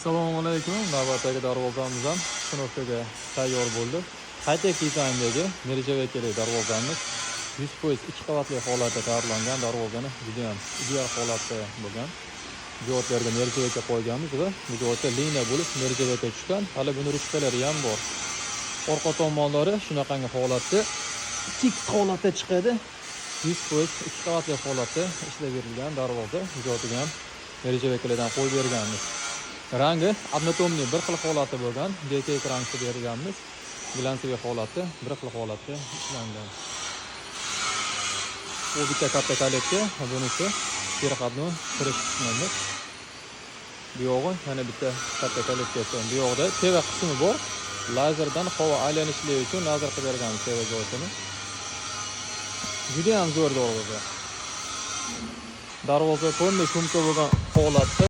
Assalomu alaykum. Navbatdagi darvozamiz ham sinovga tayyor bo'ldi. High-tech dizayndagi mirjavakali darvozamiz 100% 2 qavatli holatda tayyorlangan darvozani juda ham ideal holatda bo'lgan. Jo'tlarga mirjavaka qo'yganmiz va bu jo'tda liniya bo'lib mirjavaka tushgan. Hali buni ruchkalari ham bor. Orqa tomonlari shunaqangi holatda tik holatda chiqadi. 100% 2 qavatli holatda ishlab berilgan darvoza. Jo'tiga ham mirjavakalardan qo'yib berganmiz. Rangi однотонный bir xil holatda bo'lgan, DK rangsi berganmiz. Glansiy holatda, bir xil holatda ishlangan. Bu bitta katta kolleksiya, bunisi переходной kirish qismimiz. Bu yog'i yana bitta katta kolleksiyasi. Bu yoqda TV qismi bor. Lazerdan havo aylanishligi uchun lazer qilib berganmiz TV joyini. Juda ham zo'r darvoza. Darvoza to'nda shumka bo'lgan holatda